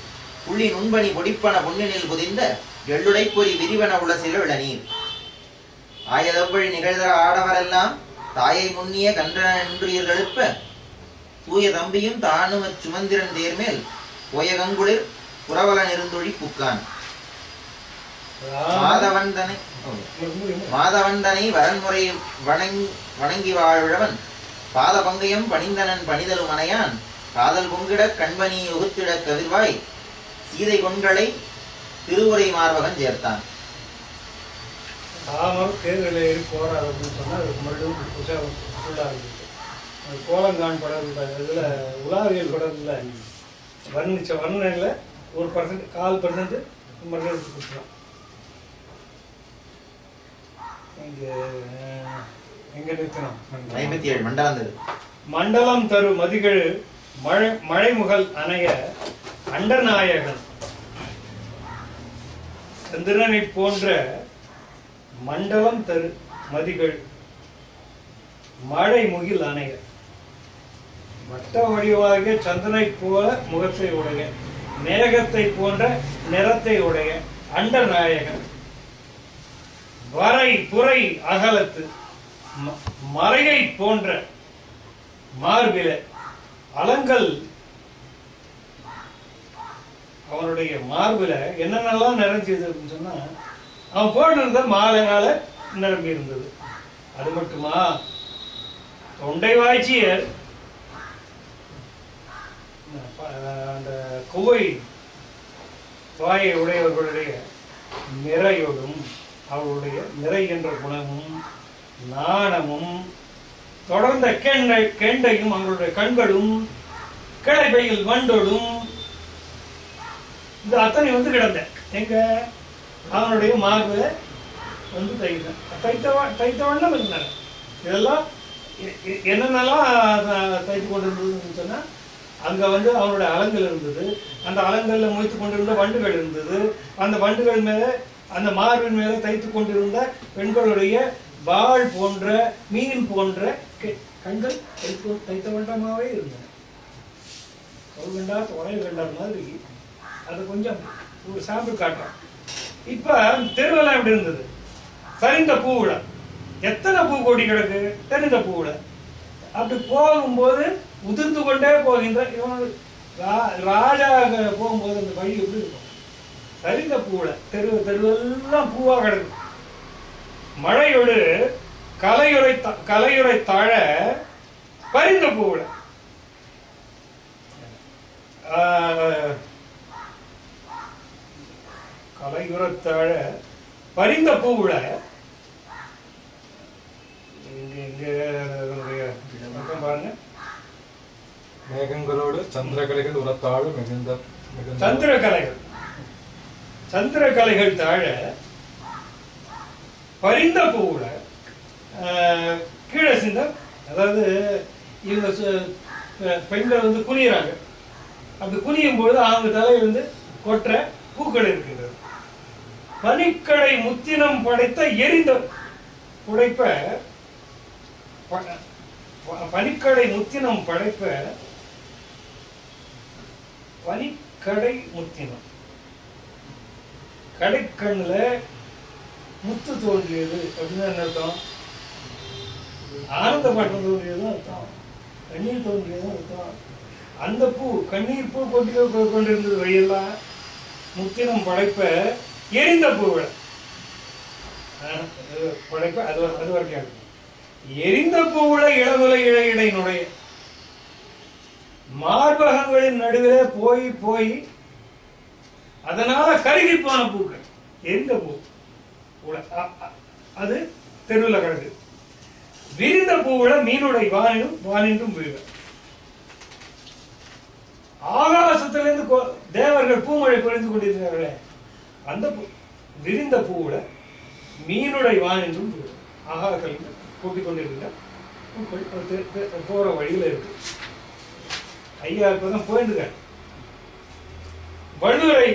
புள்ளி நுண்பணி பொடிப்பன பொன்னினில் புதிந்த எள்ளுடை பொறி விரிவன உளசில இளநீர் ஆயதவ்வழி நிகழ்தர ஆடவரெல்லாம் தாயை முன்னிய கன்றன நின்றுயிர் எழுப்ப தூய தம்பியும் தானும் சுமந்திரன் தேர்மேல் போய கங்குளிர் புறவல நெருந்தொழி புக்கான் மாதவந்தனை வரன்முறை வணங்கி வாழ்விழவன் பாத பங்கயம் பணிந்தனன் பணிதலும் மனையான் காதல் பொங்கிட கண்பனி உகுத்திட கதிர்வாய் சீதை கொன்களை திருவுரை மார்பகன் சேர்த்தான். கோலங்கான் படம் இதுல உலாவியல் படத்துல வர்ணிச்ச வர்ணனையில 1% 4% மட்டும் எடுத்து கொடுத்துருவோம். எங்க நிறுத்தணும்? 57 மண்டலம் மண்டலம் தரு மதிகள் மழைமுகல் அணைய அண்டநாயகன் சந்திரனை போன்ற மண்டலம் தரு மதிகள் மழை முகில் அணைய வட்ட வடிவாகிய சந்திரனை போல முகத்தை உடைய மேகத்தை போன்ற நிறத்தை உடைய அண்டநாயகன் வரை புரை அகலத்து மறையை போன்ற மார்பில அலங்கல் அவனுடைய மார்பில என்னென்னலாம் நிறைஞ்சது அப்படின்னு சொன்னா அவன் போட்டிருந்த மாலைனால நிரம்பி இருந்தது. அது மட்டுமா, தொண்டை வாய்ச்சியர் அந்த குவை வாயை உடையவர்களுடைய நிறையோடும் அவருடைய நிறை என்ற குணமும் நாணமும் தொடர்ந்த கெண்டையும் அவங்களுடைய கண்களும் கிளைப்பையில் வண்டோடும் இந்த அத்தனை வந்து கிடந்த எங்க அவனுடைய மார்பில வந்து தைத்த வண்ணம் இருந்தாங்க. இதெல்லாம் என்னென்னலாம் தைத்து கொண்டிருந்ததுன்னு சொன்னா அங்க வந்து அவனுடைய அலங்கல் இருந்தது. அந்த அலங்கல்ல முயத்து கொண்டிருந்த வண்டுகள் இருந்தது. அந்த வண்டுகள் மேல அந்த மார்பின் மேல தைத்து கொண்டிருந்த பெண்களுடைய வாள் போன்ற மீன் போன்ற கண்கள் தைத்த வண்டமாவே இருந்தன. ஒரு கண்டார் உலக கண்டார் மாதிரி அது கொஞ்சம் ஒரு சாம்பிள் காட்டுறோம். இப்ப தெருவெல்லாம் எப்படி இருந்தது? சரிந்த பூவுல எத்தனை பூ கொடி கிடக்கு தெரிந்த பூவுல. அப்படி போகும்போது உதிர்ந்து கொண்டே போகின்ற ராஜா போகும்போது அந்த வழி எப்படி இருக்கும்? சரிந்த பூவுல தெருவெல்லாம் பூவா கிடக்கு. மழையோடு கலையுறை தாழ பரிந்த பூவுல கலையுறத்தாழ பரிந்த பூவுல பாருங்க. மேகங்களோடு சந்திரகலைகள் உரத்தாழ மிகுந்த சந்திரகலைகள் தாழ பரிந்த பூவுல கீழே சிந்த. அதாவது இவங்க பெண்கள் வந்து குனியறாங்க. அப்படி குனியும் பொழுது அவங்க தலையிலிருந்து கொற்ற பூக்கள் இருக்கின்றது. பனிக்கடை முத்தினம் படைத்த எரிந்த புடைப்ப பனிக்கடை முத்தினம் படைப்ப பனிக்கடை முத்தினம் கடைக்கண்ணுல முத்து தோன்றியது அப்படின்னு என்ன அர்த்தம்? ஆனந்த பாட்டம் தோன்றியதும் அர்த்தம், கண்ணீர் தோன்றியதும் அர்த்தம். அந்த பூ கண்ணீர் பூ கொண்டிருந்தது வழியெல்லாம் முத்தினம் படைப்ப எரிந்த பூவிட படைப்ப அது வரைக்கும் எரிந்த பூவுல இளமுலை இழையிடை நுடைய மார்பகங்களின் நடுவிலே போய் போய் அதனால கருகி போன பூக்கள் எரிந்த பூ அது தெருவில் கிடக்கு. விரிந்த பூவுல மீனுடை வானின்றும் வீழ. ஆகாசத்திலிருந்து தேவர்கள் பூமழை பொழிந்து கொண்டிருக்கிறார்களே அந்த விரிந்த பூவுல மீனுடை வானின்றும் வீழ. ஆகாசத்தில் கூட்டிக் கொண்டிருக்கிற பூக்கள் போற வழியில இருக்கு. ஐயா இப்பதான் போயிட்டு வள்ளுவரை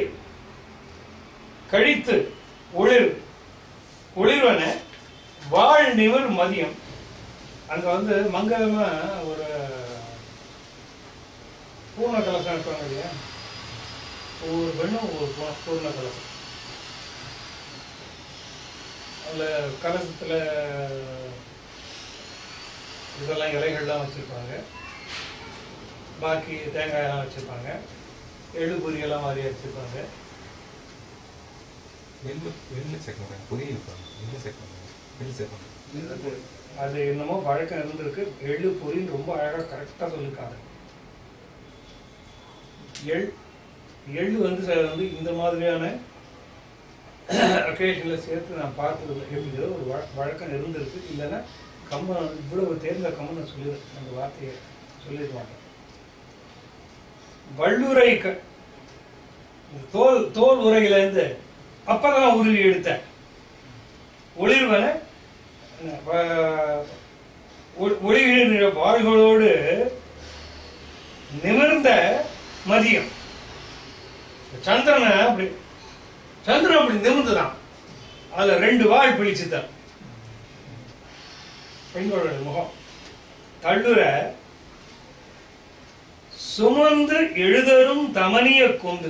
கழித்து ஒளிர்வன வாழ் நிவர் மதியம். அங்க வந்து மங்களமா ஒரு பூர்ண கலசம் இருப்பாங்க இல்லையா, ஒவ்வொரு பெண்ணும் ஒரு பூர்ண கலசம். அதுல கலசத்துல இதெல்லாம் இலைகள்லாம் வச்சிருப்பாங்க, பாக்கி தேங்காயெல்லாம் வச்சிருப்பாங்க, எள்ளு பொரியெல்லாம் மாதிரி வச்சிருப்பாங்க. அது என்னமோ வழக்கம் இருந்திருக்கு. எள்ளு பொரின்னு ரொம்ப அழகா கரெக்டா சொல்லிருக்காங்க. எள்ளு வந்து இந்த மாதிரியான அக்கேஷன்ல சேர்த்து நான் பார்த்தது எப்படியோ ஒரு வழக்கம் இருந்திருக்கு. இல்லைன்னா கம்மன் இவ்வளவு தேர்ந்த கம்மன் சொல்லி அந்த வார்த்தையை சொல்லிருக்க மாட்டேன். வள்ளுரை தோல் உரையில இருந்து அப்பதான் உருவி எடுத்த ஒளிர்வன ஒளிகிற வாள்களோடு நிமிர்ந்த மதியம். சந்திரன் அப்படி நிமிர்ந்துதான். அதுல 2 வாள் பிடிச்சுதான் பெண்களோட முகம். தள்ளுற சுமந்து எழுதரும் தமனிய கொண்டு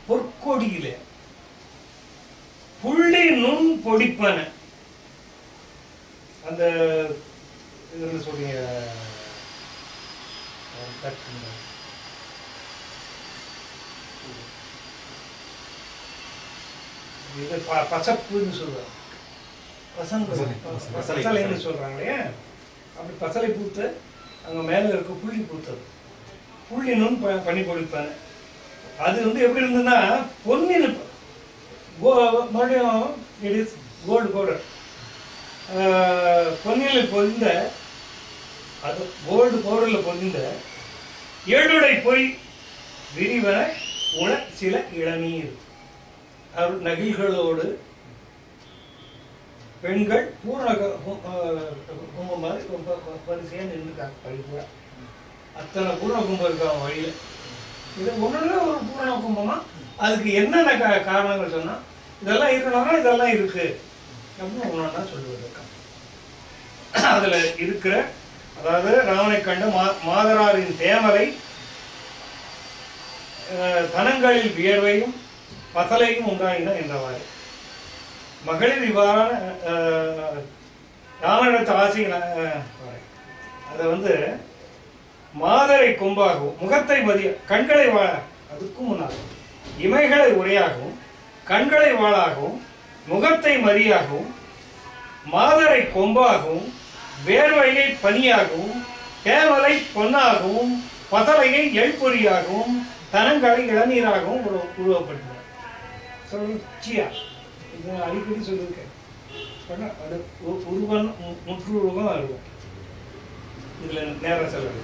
பொற்கொடியில புள்ளி நுண் பொடிப்பன. அந்த இதுன்னு சொல்றீங்க பசப்புன்னு சொல்றாங்க, பசலைன்னு சொல்றாங்களே. அப்படி பசலை பூத்து அங்க மேல இருக்க புள்ளி பூத்தது, புள்ளி நுண் பண்ணி பொடிப்பன. அது வந்து எப்படி இருந்ததுன்னா பொன்னின் மறுபடியும் இட் இஸ் கோல்டு பவுடர். பொன்னில் பொதிந்த அது கோல்டு பவுடர்ல பொதிந்த ஏழுடை பொய் விரிவன உண சில இளநீர். நகில்களோடு பெண்கள் பூர்ண கும்பம் மாதிரி வரிசையா நின்றுருக்காங்க. படிப்பா அத்தனை பூர்ண கும்பம் இருக்காங்க வழியில. இது ஒண்ணுல ஒரு பூர்ண கும்பமா. அதுக்கு என்னென்ன காரணங்கள் சொன்னா இதெல்லாம் இருக்கணும்னா இதெல்லாம் இருக்கு. அப்படின்னு ஒன்றா சொல்லுவதற்காக அதில் இருக்கிற, அதாவது ராவனை கண்ட மாதராரின் தேமலை தனங்களில் வியர்வையும் பசலையும் உண்டாயின என்றவாறு மகளிர் இவ்வாறான ராவணத்து ஆசைகள் அதை மாதரை கொம்பாகவும் முகத்தை மதிய கண்களை அதுக்கும் முன்னாக இமைகளை உரையாகவும் கண்களை வாளாகவும் முகத்தை மதியாகவும் மாதரை கொம்பாகவும் வேர்வையை பனியாகவும் தேவலை பொன்னாகவும் பசலையை எழ்பொறியாகவும் தனங்களை இளநீராகவும் உருவப்பட்டனர். சொல்லியா இது அடிக்கடி சொல்லியிருக்கேன். உருவன் முற்றுருவம் அருவம். இதில் நேரம் செலவு.